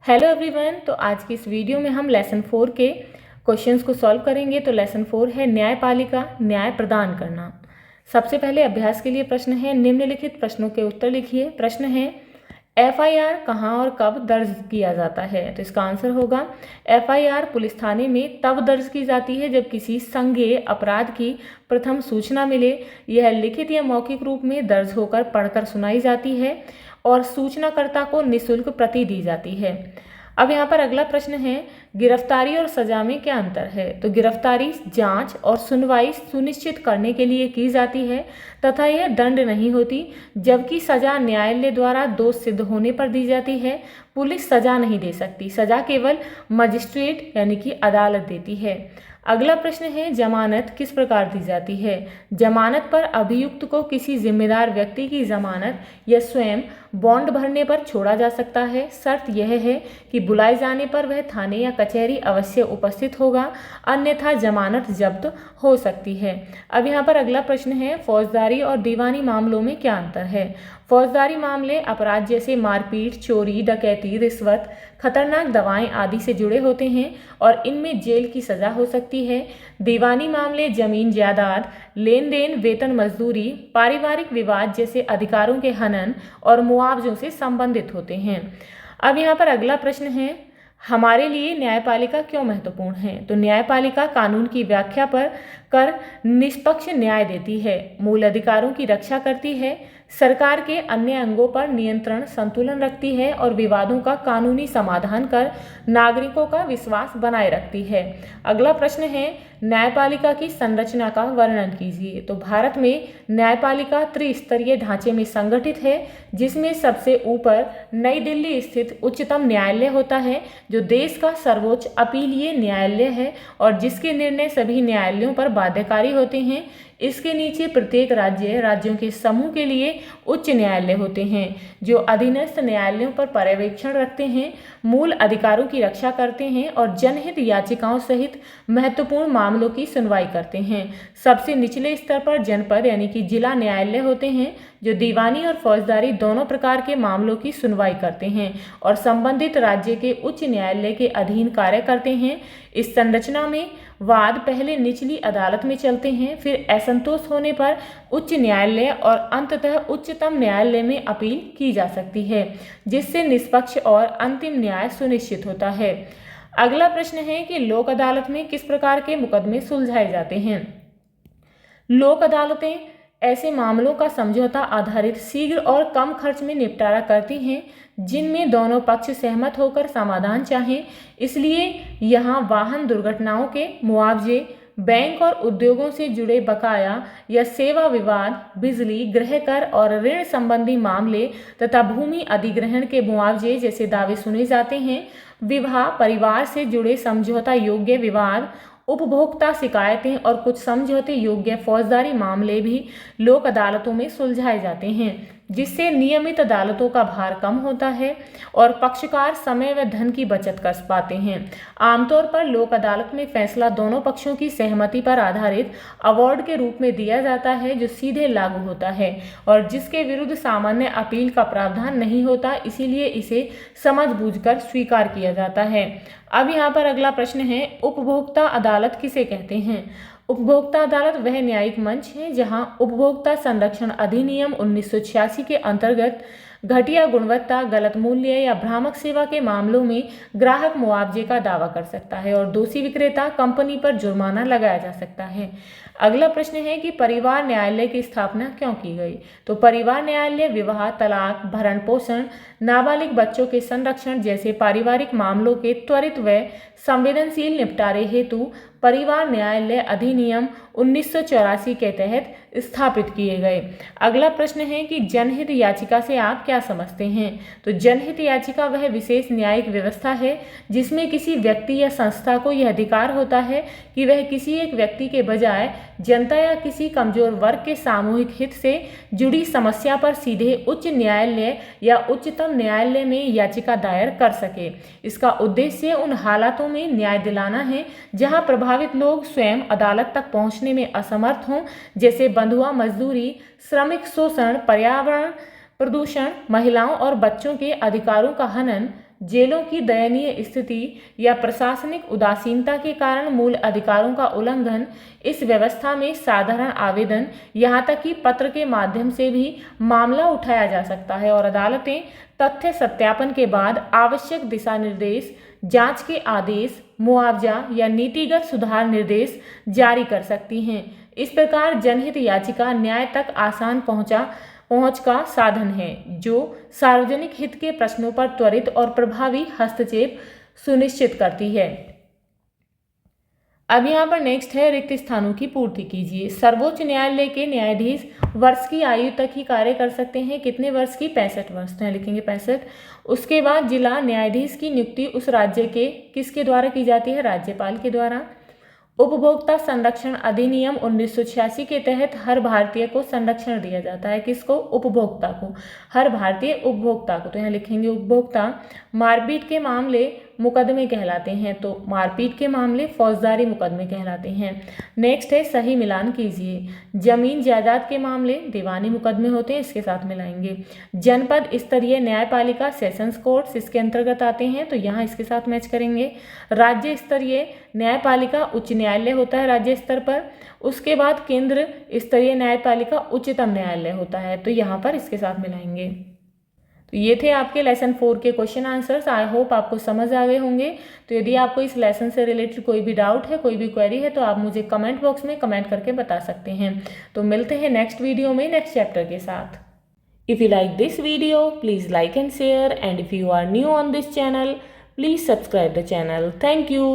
Hello everyone. तो आज की इस वीडियो में हम लेसन 4 के क्वेश्चंस को सॉल्व करेंगे। तो लेसन 4 है न्यायपालिका, न्याय प्रदान करना। सबसे पहले अभ्यास के लिए प्रश्न है, निम्नलिखित प्रश्नों के उत्तर लिखिए। प्रश्न है, FIR कहाँ और कब दर्ज किया जाता है? तो इसका आंसर होगा FIR पुलिस थाने में तब दर्ज की जाती है जब किसी संज्ञेय अपराध की प्रथम सूचना मिले। यह लिखित या मौखिक रूप में दर्ज होकर पढ़कर सुनाई जाती है और सूचनाकर्ता को निःशुल्क प्रति दी जाती है। अब यहाँ पर अगला प्रश्न है, गिरफ्तारी और सजा में क्या अंतर है? तो गिरफ्तारी जांच और सुनवाई सुनिश्चित करने के लिए की जाती है तथा यह दंड नहीं होती, जबकि सजा न्यायालय द्वारा दोष सिद्ध होने पर दी जाती है। पुलिस सजा नहीं दे सकती, सजा केवल मजिस्ट्रेट यानी कि अदालत देती है। अगला प्रश्न है, जमानत किस प्रकार दी जाती है? जमानत पर अभियुक्त को किसी जिम्मेदार व्यक्ति की जमानत या स्वयं बॉन्ड भरने पर छोड़ा जा सकता है। शर्त यह है कि बुलाए जाने पर वह थाने या कचहरी अवश्य उपस्थित होगा, अन्यथा जमानत जब्त हो सकती है। अब यहाँ पर अगला प्रश्न है, फौजदारी और दीवानी मामलों में क्या अंतर है? फौजदारी मामले अपराध जैसे मारपीट, चोरी, डकैती, रिश्वत, खतरनाक दवाएं आदि से जुड़े होते हैं और इनमें जेल की सजा हो सकती है। दीवानी मामले जमीन जायदाद, लेन देन, वेतन, मजदूरी, पारिवारिक विवाद जैसे अधिकारों के हनन और मुआवजों से संबंधित होते हैं। अब यहाँ पर अगला प्रश्न है, हमारे लिए न्यायपालिका क्यों महत्वपूर्ण है? तो न्यायपालिका कानून की व्याख्या कर निष्पक्ष न्याय देती है, मूल अधिकारों की रक्षा करती है, सरकार के अन्य अंगों पर नियंत्रण संतुलन रखती है और विवादों का कानूनी समाधान कर नागरिकों का विश्वास बनाए रखती है। अगला प्रश्न है, न्यायपालिका की संरचना का वर्णन कीजिए। तो भारत में न्यायपालिका त्रिस्तरीय ढांचे में संगठित है, जिसमें सबसे ऊपर नई दिल्ली स्थित उच्चतम न्यायालय होता है, जो देश का सर्वोच्च अपीलीय न्यायालय है और जिसके निर्णय सभी न्यायालयों पर बाध्यकारी होते हैं। इसके नीचे प्रत्येक राज्यों के समूह के लिए उच्च न्यायालय होते हैं, जो अधीनस्थ न्यायालयों पर पर्यवेक्षण रखते हैं, मूल अधिकारों की रक्षा करते हैं और जनहित याचिकाओं सहित महत्वपूर्ण मामलों की सुनवाई करते हैं। सबसे निचले स्तर पर जनपद यानी कि जिला न्यायालय होते हैं, जो दीवानी और फौजदारी दोनों प्रकार के मामलों की सुनवाई करते हैं और संबंधित राज्य के उच्च न्यायालय के अधीन कार्य करते हैं। इस संरचना में वाद पहले निचली अदालत में चलते हैं, फिर असंतोष होने पर उच्च न्यायालय और अंततः उच्चतम न्यायालय में अपील की जा सकती है, जिससे निष्पक्ष और अंतिम न्याय सुनिश्चित होता है। अगला प्रश्न है कि लोक अदालत में किस प्रकार के मुकदमे सुलझाए जाते हैं? लोक अदालतें ऐसे मामलों का समझौता आधारित शीघ्र और कम खर्च में निपटारा करती हैं जिनमें दोनों पक्ष सहमत होकर समाधान चाहें। इसलिए यहाँ वाहन दुर्घटनाओं के मुआवजे, बैंक और उद्योगों से जुड़े बकाया या सेवा विवाद, बिजली, गृह कर और ऋण संबंधी मामले तथा भूमि अधिग्रहण के मुआवजे जैसे दावे सुने जाते हैं। विवाह, परिवार से जुड़े समझौता योग्य विवाद, उपभोक्ता शिकायतें और कुछ समझौते योग्य फौजदारी मामले भी लोक अदालतों में सुलझाए जाते हैं, जिससे नियमित अदालतों का भार कम होता है और पक्षकार समय व धन की बचत कर पाते हैं। आमतौर पर लोक अदालत में फैसला दोनों पक्षों की सहमति पर आधारित अवार्ड के रूप में दिया जाता है, जो सीधे लागू होता है और जिसके विरुद्ध सामान्य अपील का प्रावधान नहीं होता, इसीलिए इसे समझबूझकर स्वीकार किया जाता है। अब यहाँ पर अगला प्रश्न है, उपभोक्ता अदालत किसे कहते हैं? उपभोक्ता अदालत वह न्यायिक मंच है जहां उपभोक्ता संरक्षण अधिनियम 1986 के अंतर्गत घटिया गुणवत्ता, गलत मूल्य या भ्रामक सेवा के मामलों में ग्राहक मुआवजे का दावा कर सकता है और दोषी विक्रेता कंपनी पर जुर्माना लगाया जा सकता है। अगला प्रश्न है कि परिवार न्यायालय की स्थापना क्यों की गई? तो परिवार न्यायालय विवाह, तलाक, भरण पोषण, नाबालिग बच्चों के संरक्षण जैसे पारिवारिक मामलों के त्वरित व संवेदनशील निपटारे हेतु परिवार न्यायालय अधिनियम 1984 के तहत स्थापित किए गए। अगला प्रश्न है कि जनहित याचिका से आप क्या समझते हैं? तो जनहित याचिका वह विशेष न्यायिक व्यवस्था है जिसमें किसी व्यक्ति या संस्था को यह अधिकार होता है कि वह किसी एक व्यक्ति के बजाय जनता या किसी कमजोर वर्ग के सामूहिक हित से जुड़ी समस्या पर सीधे उच्च न्यायालय या उच्चतम न्यायालय में याचिका दायर कर सके। इसका उद्देश्य उन हालातों में न्याय दिलाना है जहां प्रभावित लोग स्वयं अदालत तक पहुंचने में असमर्थ हों, जैसे बंधुआ मजदूरी, श्रमिक शोषण, पर्यावरण प्रदूषण, महिलाओं और बच्चों के अधिकारों का हनन, जेलों की दयनीय स्थिति या प्रशासनिक उदासीनता के कारण मूल अधिकारों का उल्लंघन, इस व्यवस्था में साधारण आवेदन यहाँ तक कि पत्र के माध्यम से भी मामला उठाया जा सकता है और अदालतें तथ्य सत्यापन के बाद आवश्यक दिशा निर्देश, जांच के आदेश, मुआवजा या नीतिगत सुधार निर्देश जारी कर सकती हैं। इस प्रकार जनहित याचिका न्याय तक आसान पहुंच का साधन है, जो सार्वजनिक हित के प्रश्नों पर त्वरित और प्रभावी हस्तक्षेप सुनिश्चित करती है। अब यहाँ पर नेक्स्ट है, रिक्त स्थानों की पूर्ति कीजिए। सर्वोच्च न्यायालय के न्यायाधीश वर्ष की आयु तक ही कार्य कर सकते हैं। कितने वर्ष की? 65 वर्ष। तो यहाँ लिखेंगे 65। उसके बाद जिला न्यायाधीश की नियुक्ति उस राज्य के किसके द्वारा की जाती है? राज्यपाल के द्वारा। उपभोक्ता संरक्षण अधिनियम 1986 के तहत हर भारतीय को संरक्षण दिया जाता है। किसको? उपभोक्ता को, हर भारतीय उपभोक्ता को। तो यहाँ लिखेंगे उपभोक्ता। मारपीट के मामले मुकदमे कहलाते हैं, तो मारपीट के मामले फौजदारी मुकदमे कहलाते हैं। नेक्स्ट है, सही मिलान कीजिए। जमीन जायदाद के मामले दीवानी मुकदमे होते हैं, इसके साथ मिलाएंगे। जनपद स्तरीय न्यायपालिका सेशंस कोर्ट्स इसके अंतर्गत आते हैं, तो यहाँ इसके साथ मैच करेंगे। राज्य स्तरीय न्यायपालिका उच्च न्यायालय होता है राज्य स्तर पर। उसके बाद केंद्र स्तरीय न्यायपालिका उच्चतम न्यायालय होता है, तो यहाँ पर इसके साथ मिलाएंगे। तो ये थे आपके लेसन 4 के क्वेश्चन आंसर्स। आई होप आपको समझ आ गए होंगे। तो यदि आपको इस लेसन से रिलेटेड कोई भी डाउट है, कोई भी क्वेरी है, तो आप मुझे कमेंट बॉक्स में कमेंट करके बता सकते हैं। तो मिलते हैं नेक्स्ट वीडियो में नेक्स्ट चैप्टर के साथ। If you like this video, please like and share, and if you are new on this channel, please subscribe the channel. Thank you.